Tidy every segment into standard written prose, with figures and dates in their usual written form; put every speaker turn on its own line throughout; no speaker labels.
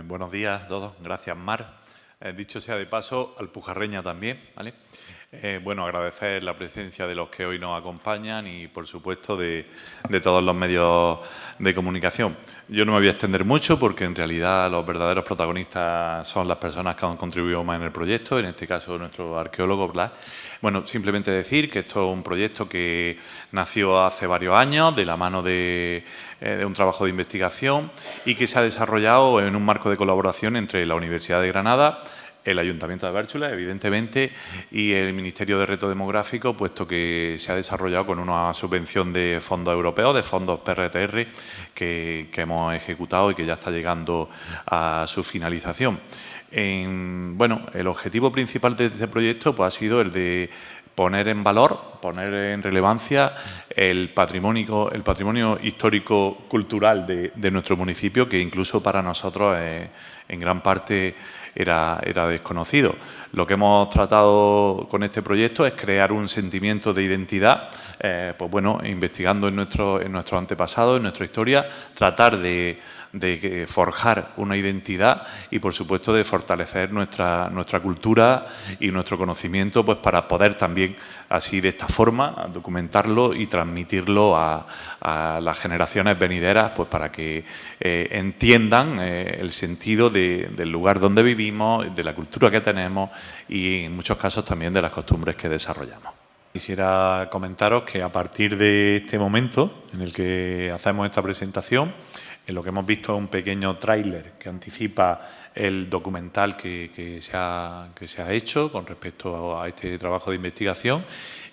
Buenos días a todos. Gracias, Mar. Dicho sea de paso, Alpujarreña también, ¿vale? Bueno, agradecer la presencia de los que hoy nos acompañan y, por supuesto, de todos los medios de comunicación. Yo no me voy a extender mucho porque, en realidad, los verdaderos protagonistas son las personas que han contribuido más en el proyecto, en este caso, nuestro arqueólogo Blas. Bueno, simplemente decir que esto es un proyecto que nació hace varios años de la mano de un trabajo de investigación y que se ha desarrollado en un marco de colaboración entre la Universidad de Granada, el Ayuntamiento de Bércholes, evidentemente, y el Ministerio de Reto Demográfico, puesto que se ha desarrollado con una subvención de fondos europeos, de fondos PRTR, que hemos ejecutado y que ya está llegando a su finalización. Bueno, el objetivo principal de este proyecto pues, ha sido el de poner en valor, poner en relevancia el patrimonio histórico-cultural de nuestro municipio, que incluso para nosotros en gran parte era desconocido. Lo que hemos tratado con este proyecto es crear un sentimiento de identidad, pues bueno, investigando en nuestro antepasado, en nuestra historia, tratar de forjar una identidad y, por supuesto, de fortalecer nuestra cultura y nuestro conocimiento, pues para poder también, así de esta forma, documentarlo y transmitirlo a las generaciones venideras, pues para que entiendan el sentido del lugar donde vivimos, de la cultura que tenemos y, en muchos casos, también de las costumbres que desarrollamos. Quisiera comentaros que a partir de este momento en el que hacemos esta presentación, en lo que hemos visto es un pequeño tráiler que anticipa el documental que se ha hecho con respecto a este trabajo de investigación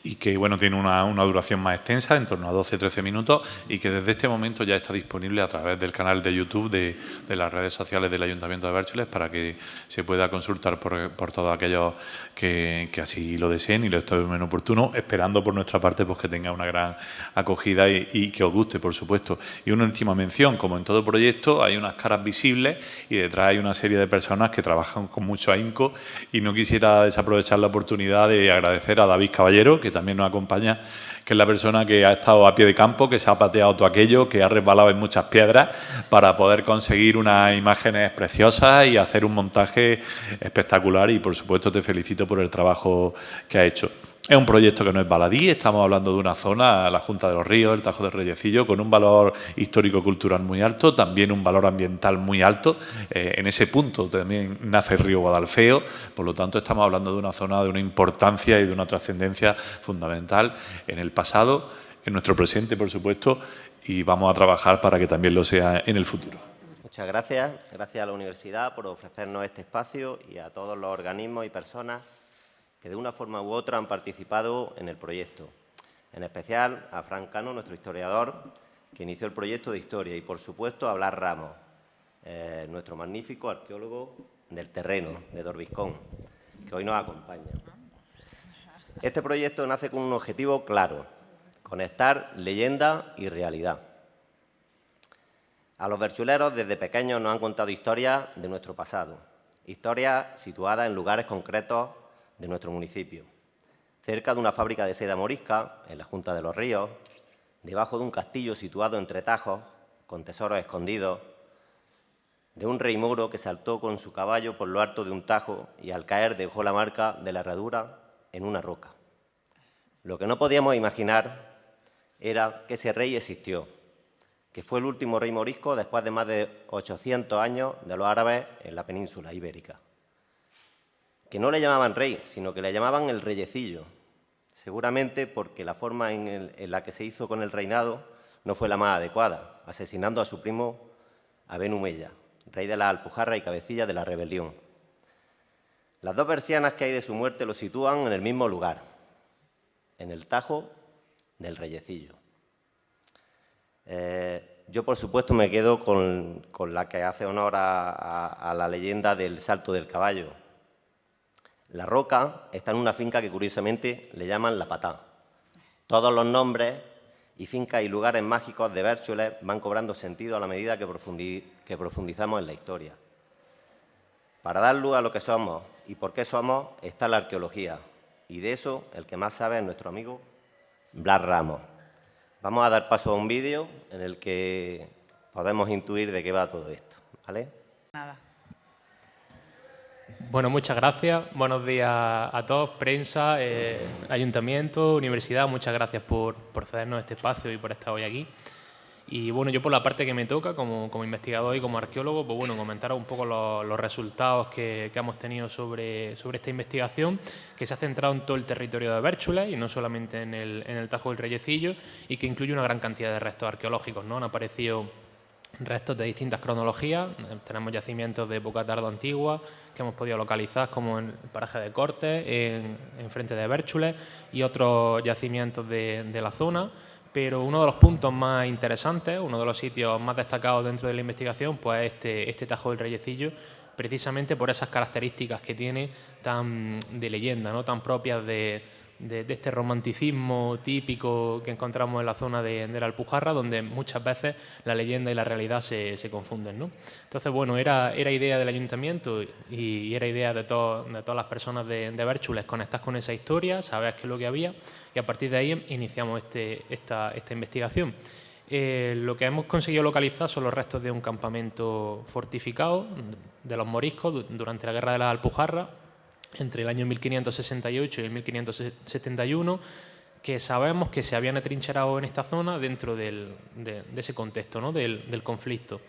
y que bueno, tiene una duración más extensa, en torno a 12-13 minutos, y que desde este momento ya está disponible a través del canal de YouTube de las redes sociales del Ayuntamiento de Bércholes para que se pueda consultar por todos aquellos que así lo deseen y lo estimen oportuno, esperando por nuestra parte pues, que tenga una gran acogida y que os guste, por supuesto. Y una última mención, como en todo proyecto, hay unas caras visibles y detrás hay una serie de personas que trabajan con mucho ahínco, y no quisiera desaprovechar la oportunidad de agradecer a David Caballero, que también nos acompaña, que es la persona que ha estado a pie de campo, que se ha pateado todo aquello, que ha resbalado en muchas piedras para poder conseguir unas imágenes preciosas y hacer un montaje espectacular, y por supuesto te felicito por el trabajo que ha hecho. Es un proyecto que no es baladí, estamos hablando de una zona, la Junta de los Ríos, el Tajo del Reyecillo, con un valor histórico-cultural muy alto, también un valor ambiental muy alto. En ese punto también nace el río Guadalfeo, por lo tanto estamos hablando de una zona de una importancia y de una trascendencia fundamental en el pasado, en nuestro presente, por supuesto, y vamos a trabajar para que también lo sea en el futuro.
Muchas gracias. Gracias a la Universidad por ofrecernos este espacio y a todos los organismos y personas que de una forma u otra han participado en el proyecto. En especial a Fran Cano, nuestro historiador, que inició el proyecto de historia, y por supuesto a Blas Ramos, nuestro magnífico arqueólogo del terreno, de Dorbiscón, que hoy nos acompaña. Este proyecto nace con un objetivo claro: conectar leyenda y realidad. A los berchuleros desde pequeños nos han contado historias de nuestro pasado, historias situadas en lugares concretos de nuestro municipio, cerca de una fábrica de seda morisca, en la Junta de los Ríos, debajo de un castillo situado entre tajos, con tesoros escondidos, de un rey moro que saltó con su caballo por lo alto de un tajo y al caer dejó la marca de la herradura en una roca. Lo que no podíamos imaginar era que ese rey existió, que fue el último rey morisco después de más de 800 años de los árabes en la península ibérica. Que no le llamaban rey, sino que le llamaban el reyecillo, seguramente porque la forma en la que se hizo con el reinado no fue la más adecuada, asesinando a su primo Aben Humeya, rey de la Alpujarra y cabecilla de la rebelión. Las dos versiones que hay de su muerte lo sitúan en el mismo lugar, en el Tajo del Reyecillo. Yo, por supuesto, me quedo con la que hace honor a la leyenda del salto del caballo. La roca está en una finca que curiosamente le llaman La Patá. Todos los nombres y fincas y lugares mágicos de Bércholes van cobrando sentido a la medida que profundizamos en la historia. Para dar luz a lo que somos y por qué somos está la arqueología, y de eso el que más sabe es nuestro amigo Blas Ramos. Vamos a dar paso a un vídeo en el que podemos intuir de qué va todo esto, ¿vale?
Nada.
Bueno, muchas gracias. Buenos días a todos, prensa, ayuntamiento, universidad. Muchas gracias por cedernos este espacio y por estar hoy aquí. Y bueno, yo por la parte que me toca como investigador y como arqueólogo, pues bueno, comentaros un poco los resultados que hemos tenido sobre esta investigación, que se ha centrado en todo el territorio de Bérchules y no solamente en el Tajo del Reyecillo, y que incluye una gran cantidad de restos arqueológicos, ¿no? Han aparecido restos de distintas cronologías. Tenemos yacimientos de época tardo-antigua que hemos podido localizar, como en el paraje de Cortes, en frente de Bérchules, y otros yacimientos de la zona. Pero uno de los puntos más interesantes, uno de los sitios más destacados dentro de la investigación, pues es este Tajo del Reyecillo, precisamente por esas características que tiene tan de leyenda, ¿no? Tan propias de este romanticismo típico que encontramos en la zona de la Alpujarra, donde muchas veces la leyenda y la realidad se confunden, ¿no? Entonces, bueno, era idea del ayuntamiento y era idea de todas las personas de Bérchules conectar con esa historia, saber qué es lo que había, y a partir de ahí iniciamos esta investigación. Lo que hemos conseguido localizar son los restos de un campamento fortificado de los moriscos durante la Guerra de las Alpujarras, entre el año 1568 y el 1571, que sabemos que se habían atrincherado en esta zona dentro de ese contexto, ¿no? del conflicto.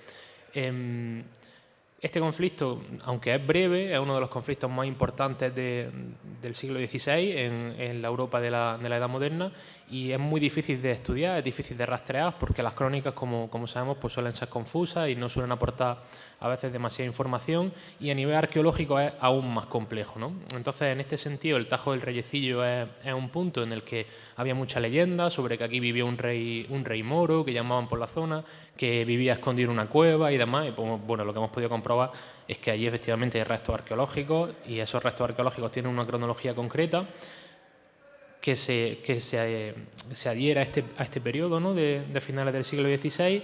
Este conflicto, aunque es breve, es uno de los conflictos más importantes del siglo XVI en la Europa de la Edad Moderna, y es muy difícil de estudiar, es difícil de rastrear, porque las crónicas, como sabemos, pues suelen ser confusas y no suelen aportar a veces demasiada información, y a nivel arqueológico es aún más complejo, ¿no? Entonces, en este sentido, el Tajo del Reyecillo es un punto en el que había mucha leyenda sobre que aquí vivía un rey moro, que llamaban por la zona, que vivía escondido en una cueva y demás. Y pues, bueno, lo que hemos podido comprobar es que allí efectivamente hay restos arqueológicos, y esos restos arqueológicos tienen una cronología concreta que se adhiere a este periodo, ¿no? de finales del siglo XVI,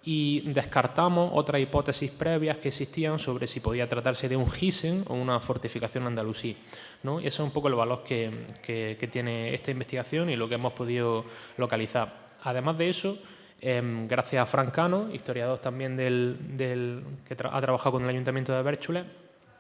y descartamos otras hipótesis previas que existían sobre si podía tratarse de un gisen o una fortificación andalusí, ¿no? Y ese es un poco el valor que tiene esta investigación y lo que hemos podido localizar. Además de eso, gracias a Fran Cano, historiador también que ha trabajado con el Ayuntamiento de Bérchules,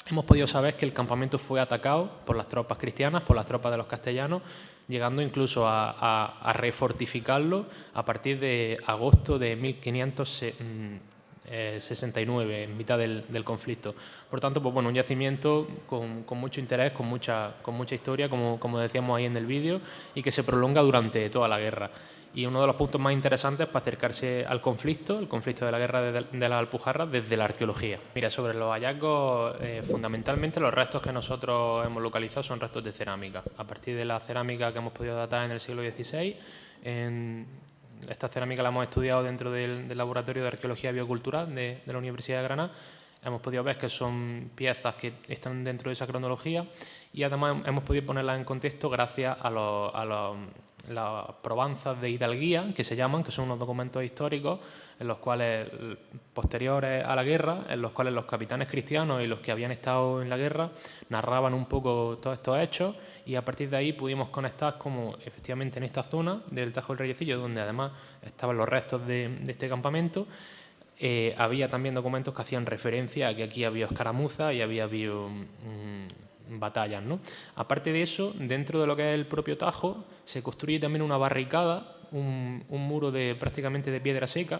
hemos podido saber que el campamento fue atacado por las tropas cristianas, por las tropas de los castellanos, llegando incluso a refortificarlo a partir de agosto de 1569, en mitad del conflicto. Por tanto, pues bueno, un yacimiento con mucho interés, con mucha historia, como decíamos ahí en el vídeo, y que se prolonga durante toda la guerra. Y uno de los puntos más interesantes para acercarse al conflicto, el conflicto de la guerra de las Alpujarras, desde la arqueología. Mira, sobre los hallazgos, fundamentalmente los restos que nosotros hemos localizado son restos de cerámica. A partir de la cerámica que hemos podido datar en el siglo XVI, esta cerámica la hemos estudiado dentro del Laboratorio de Arqueología Biocultural de la Universidad de Granada. Hemos podido ver que son piezas que están dentro de esa cronología, y además hemos podido ponerlas en contexto gracias a las probanzas de hidalguía, que se llaman, que son unos documentos históricos en los cuales, posteriores a la guerra, en los cuales los capitanes cristianos y los que habían estado en la guerra narraban un poco todos estos hechos, y a partir de ahí pudimos conectar como efectivamente en esta zona del Tajo del Reyecillo, donde además estaban los restos de este campamento, había también documentos que hacían referencia a que aquí había escaramuzas y había habido batallas, ¿no? Aparte de eso, dentro de lo que es el propio Tajo, se construye también una barricada, un muro prácticamente de piedra seca,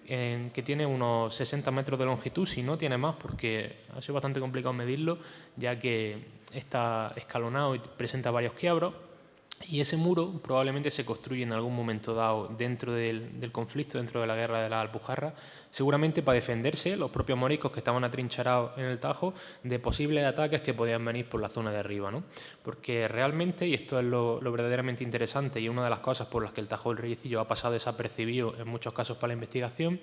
que tiene unos 60 metros de longitud, si no tiene más, porque ha sido bastante complicado medirlo, ya que está escalonado y presenta varios quiebros. Y ese muro probablemente se construye en algún momento dado dentro del conflicto, dentro de la guerra de las Alpujarras, seguramente para defenderse los propios moriscos que estaban atrincherados en el Tajo de posibles ataques que podían venir por la zona de arriba, ¿no? Porque realmente, y esto es lo verdaderamente interesante y una de las cosas por las que el Tajo del Reyecillo ha pasado desapercibido en muchos casos para la investigación,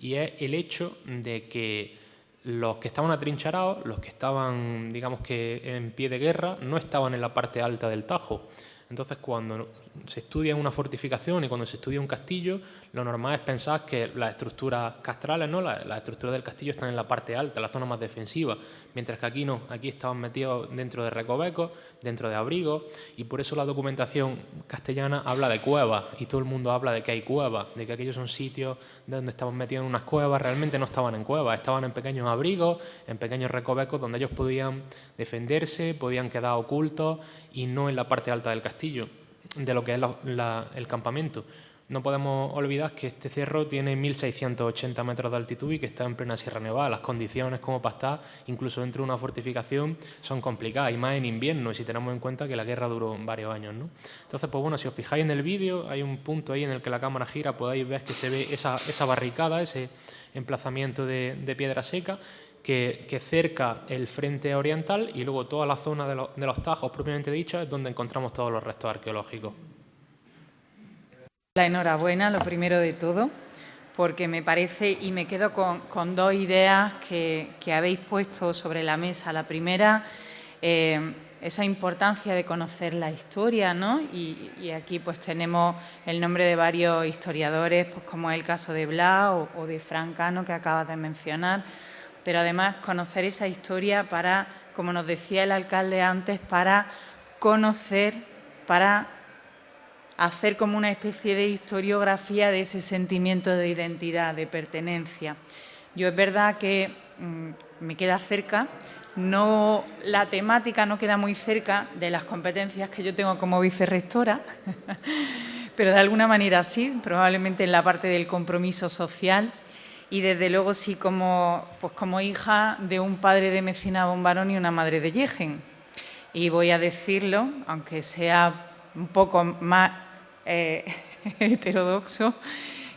y es el hecho de que los que estaban atrincherados, los que estaban, digamos que en pie de guerra, no estaban en la parte alta del Tajo. Entonces, cuando se estudia una fortificación y cuando se estudia un castillo, lo normal es pensar que las estructuras castrales, ¿no? Las estructuras del castillo están en la parte alta, la zona más defensiva, mientras que aquí no, aquí estaban metidos dentro de recovecos, dentro de abrigos, y por eso la documentación castellana habla de cuevas, y todo el mundo habla de que hay cuevas, de que aquellos son sitios donde estaban metidos en unas cuevas. Realmente no estaban en cuevas, estaban en pequeños abrigos, en pequeños recovecos donde ellos podían defenderse, podían quedar ocultos y no en la parte alta del castillo, de lo que es el campamento. No podemos olvidar que este cerro tiene 1.680 metros de altitud y que está en plena Sierra Nevada. Las condiciones como para estar, incluso dentro de una fortificación, son complicadas, y más en invierno, y si tenemos en cuenta que la guerra duró varios años, ¿no? Entonces, pues bueno, si os fijáis en el vídeo, hay un punto ahí en el que la cámara gira, podéis ver que se ve esa barricada, ese emplazamiento de piedra seca, que cerca el frente oriental, y luego toda la zona de los tajos propiamente dicho es donde encontramos todos los restos arqueológicos.
La enhorabuena, lo primero de todo, porque me parece, y me quedo con dos ideas que habéis puesto sobre la mesa. La primera, esa importancia de conocer la historia, ¿no? Y aquí pues tenemos el nombre de varios historiadores, pues como es el caso de Blas o de Fran Cano, que acabas de mencionar, pero además conocer esa historia para, como nos decía el alcalde antes, para conocer, para hacer como una especie de historiografía de ese sentimiento de identidad, de pertenencia. Yo es verdad que me queda cerca, no, la temática no queda muy cerca de las competencias que yo tengo como vicerrectora, pero de alguna manera sí, probablemente en la parte del compromiso social, y desde luego sí como hija de un padre de Mecina Bombarón y una madre de Yegen. Y voy a decirlo, aunque sea un poco más heterodoxo,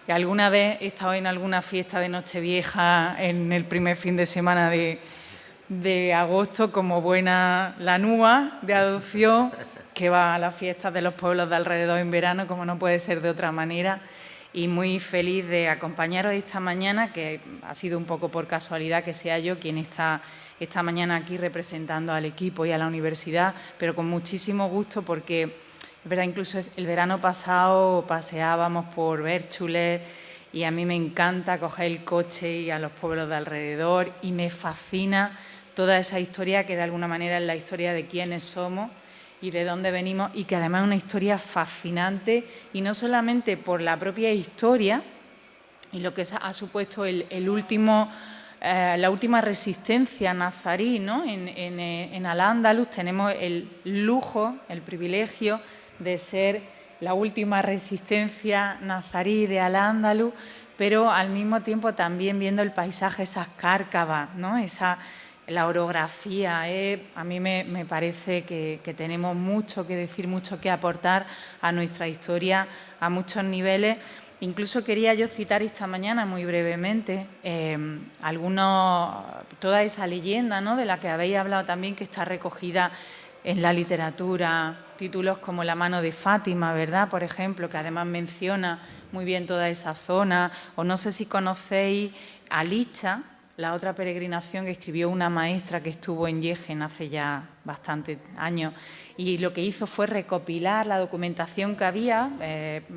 que alguna vez he estado en alguna fiesta de Nochevieja en el primer fin de semana de agosto como buena lanúa de adopción que va a las fiestas de los pueblos de alrededor en verano, como no puede ser de otra manera, y muy feliz de acompañaros esta mañana, que ha sido un poco por casualidad que sea yo quien está esta mañana aquí representando al equipo y a la universidad, pero con muchísimo gusto porque es verdad, incluso el verano pasado paseábamos por Bérchules y a mí me encanta coger el coche y a los pueblos de alrededor, y me fascina toda esa historia que de alguna manera es la historia de quiénes somos y de dónde venimos, y que además es una historia fascinante, y no solamente por la propia historia y lo que ha supuesto la última resistencia nazarí, ¿no? En Al-Ándalus tenemos el lujo, el privilegio de ser la última resistencia nazarí de Al-Ándalus, pero al mismo tiempo también viendo el paisaje, esas cárcavas, ¿no? La orografía. A mí me parece que tenemos mucho que decir, mucho que aportar a nuestra historia a muchos niveles. Incluso quería yo citar esta mañana muy brevemente toda esa leyenda, ¿no? De la que habéis hablado también, que está recogida en la literatura, títulos como La mano de Fátima, ¿verdad?, por ejemplo, que además menciona muy bien toda esa zona. O no sé si conocéis a Licha, la otra peregrinación que escribió una maestra que estuvo en Yegen hace ya bastantes años, y lo que hizo fue recopilar la documentación que había,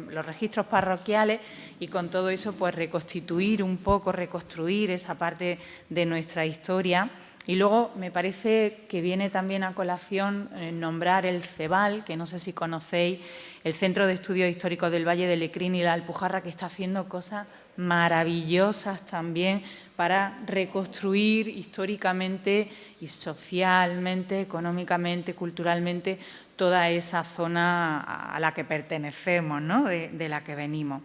los registros parroquiales, y con todo eso pues reconstituir un poco, reconstruir esa parte de nuestra historia. Y luego me parece que viene también a colación nombrar el CEVAL, que no sé si conocéis, el Centro de Estudios Históricos del Valle de Lecrín y la Alpujarra, que está haciendo cosas maravillosas también para reconstruir históricamente y socialmente, económicamente, culturalmente, toda esa zona a la que pertenecemos, ¿no? de la que venimos.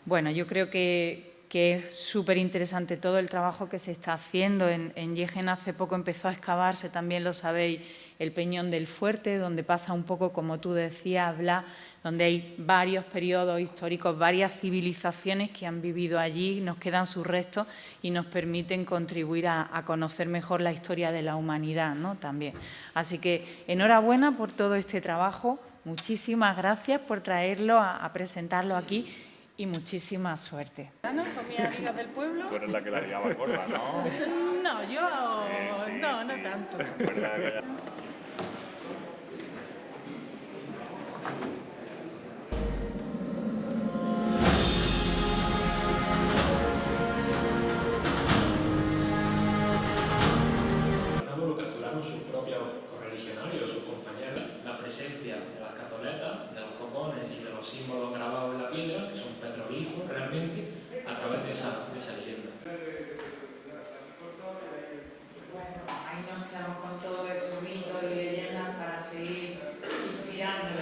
Bueno, yo creo que es súper interesante todo el trabajo que se está haciendo. En Yegen hace poco empezó a excavarse, también lo sabéis, el Peñón del Fuerte, donde pasa un poco, como tú decías, Blas, donde hay varios periodos históricos, varias civilizaciones que han vivido allí, nos quedan sus restos y nos permiten contribuir a conocer mejor la historia de la humanidad, ¿no? También. Así que enhorabuena por todo este trabajo, muchísimas gracias por traerlo a presentarlo aquí. Y muchísima suerte. Con mis amigas del pueblo.
Tú eres la que la liaba gorda, ¿no?
No, yo no tanto.
esa leyenda.
Bueno, ahí nos quedamos con todo eso, mitos y leyendas para seguir inspirándonos.